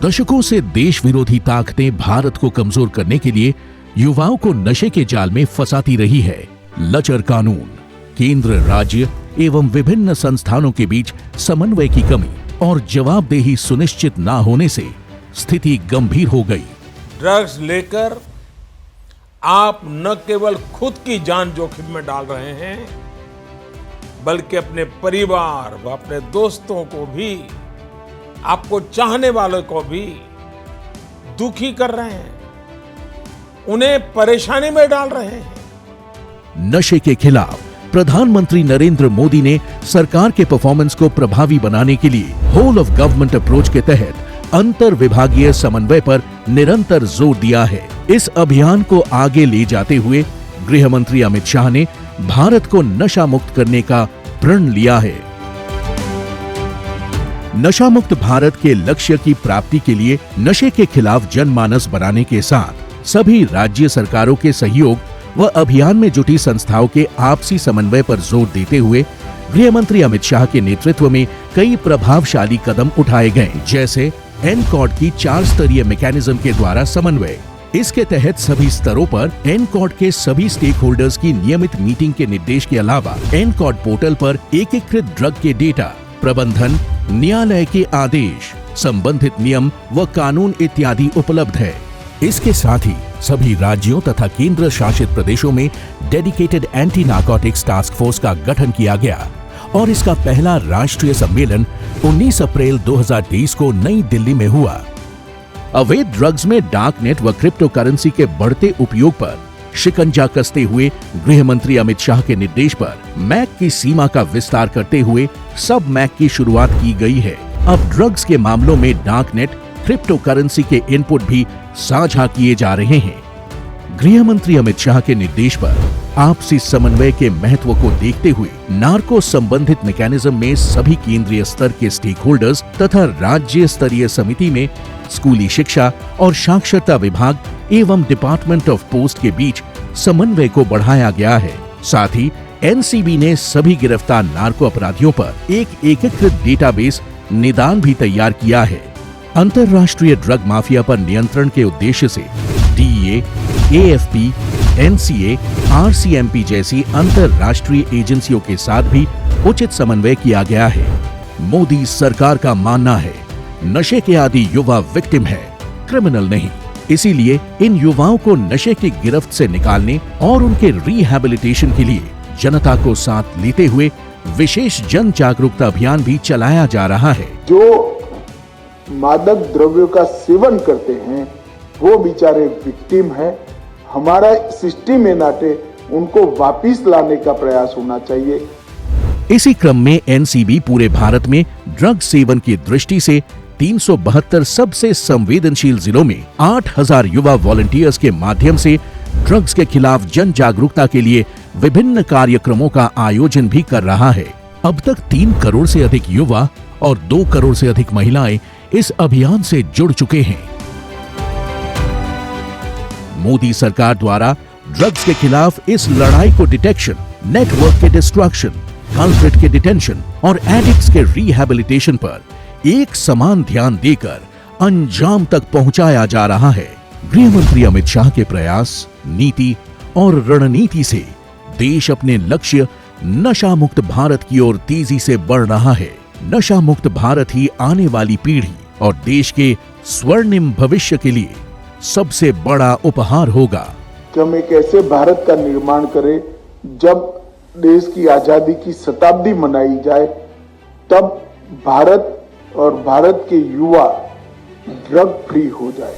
दशकों से देश विरोधी ताकतें भारत को कमजोर करने के लिए युवाओं को नशे के जाल में फंसाती रही है। लचर कानून, केंद्र, राज्य एवं विभिन्न संस्थानों के बीच समन्वय की कमी और जवाबदेही सुनिश्चित न होने से स्थिति गंभीर हो गई। ड्रग्स लेकर आप न केवल खुद की जान जोखिम में डाल रहे हैं, बल्कि अपने परिवार व अपने दोस्तों को भी, आपको चाहने वालों को भी दुखी कर रहे हैं, उन्हें परेशानी में डाल रहे हैं। नशे के खिलाफ प्रधानमंत्री नरेंद्र मोदी ने सरकार के परफॉर्मेंस को प्रभावी बनाने के लिए होल ऑफ गवर्नमेंट अप्रोच के तहत अंतर विभागीय समन्वय पर निरंतर जोर दिया है। इस अभियान को आगे ले जाते हुए गृह मंत्री अमित शाह ने भारत को नशा मुक्त करने का प्रण लिया है। नशा मुक्त भारत के लक्ष्य की प्राप्ति के लिए नशे के खिलाफ जनमानस बनाने के साथ सभी राज्य सरकारों के सहयोग व अभियान में जुटी संस्थाओं के आपसी समन्वय पर जोर देते हुए गृह मंत्री अमित शाह के नेतृत्व में कई प्रभावशाली कदम उठाए गए, जैसे एनकॉड की 4 स्तरीय मैकेनिज्म के द्वारा समन्वय। इसके तहत सभी स्तरों पर एनकॉड के सभी स्टेक होल्डर्स की नियमित मीटिंग के निर्देश के अलावा एनकॉड पोर्टल पर एकीकृत ड्रग के डेटा, प्रबंधन, न्यायालय के आदेश, संबंधित नियम व कानून इत्यादि उपलब्ध है। इसके साथ ही सभी राज्यों तथा केंद्र शासित प्रदेशों में dedicated anti narcotics task force का गठन किया गया और इसका पहला राष्ट्रीय सम्मेलन 19 अप्रैल 2023 को नई दिल्ली में हुआ। अवैध ड्रग्स में डार्क नेट व क्रिप्टो करेंसी के बढ़ते उपयोग पर शिकंजा कसते हुए गृह मंत्री अमित शाह के निर्देश पर मैक की सीमा का विस्तार करते हुए सब मैक की शुरुआत की गई है। अब ड्रग्स के मामलों में डार्क नेट, क्रिप्टो करेंसी के इनपुट भी साझा किए जा रहे हैं। गृह मंत्री अमित शाह के निर्देश पर आपसी समन्वय के महत्व को देखते हुए नार्को संबंधित मैकेनिज्म में सभी केंद्रीय स्तर के स्टेक होल्डर्स तथा राज्य स्तरीय समिति में स्कूली शिक्षा और साक्षरता विभाग एवं डिपार्टमेंट ऑफ पोस्ट के बीच समन्वय को बढ़ाया गया है। साथ ही एनसीबी ने सभी गिरफ्तार नार्को अपराधियों पर एक एकीकृत डेटाबेस निदान भी तैयार किया है। अंतर्राष्ट्रीय ड्रग माफिया पर नियंत्रण के उद्देश्य से डीईए, एएफपी, एनसीए, आरसीएमपी जैसी अंतर्राष्ट्रीय एजेंसियों के साथ भी उचित समन्वय किया गया है। मोदी सरकार का मानना है, नशे के आदि युवा विक्टिम है, क्रिमिनल नहीं। इसीलिए इन युवाओं को नशे की गिरफ्त से निकालने और उनके रिहैबिलिटेशन के लिए जनता को साथ लेते हुए विशेष जन जागरूकता अभियान भी चलाया जा रहा है। जो मादक द्रव्यों का सेवन करते हैं वो बेचारे विक्टिम है। हमारा सिस्टम में नाटे उनको वापिस लाने का प्रयास होना चाहिए। इसी क्रम में एनसीबी पूरे भारत में ड्रग सेवन की दृष्टि से 372 सबसे संवेदनशील जिलों में 8000 युवा वॉलंटियर्स के माध्यम से ड्रग्स के खिलाफ जन जागरूकता के लिए विभिन्न कार्यक्रमों का आयोजन भी कर रहा है। अब तक 3 करोड़ से अधिक युवा और 2 करोड़ से अधिक महिलाएं इस अभियान से जुड़ चुके हैं। मोदी सरकार द्वारा ड्रग्स के खिलाफ इस लड़ाई को डिटेक्शन, नेटवर्क के डिस्ट्रक्शन, कल्प्रिट के डिटेंशन और एडिक्ट्स के रिहैबिलिटेशन पर एक समान ध्यान देकर अंजाम तक पहुंचाया जा रहा है। गृह मंत्री अमित शाह के प्रयास, नीति और रणनीति से देश अपने लक्ष्य नशा मुक्त भारत की ओर तेजी से बढ़ रहा है। नशा मुक्त भारत ही आने वाली पीढ़ी और देश के स्वर्णिम भविष्य के लिए सबसे बड़ा उपहार होगा। कि हम एक ऐसे भारत का निर्माण करें जब देश की आजादी की शताब्दी मनाई जाए, तब भारत और भारत के युवा ड्रग फ्री हो जाए।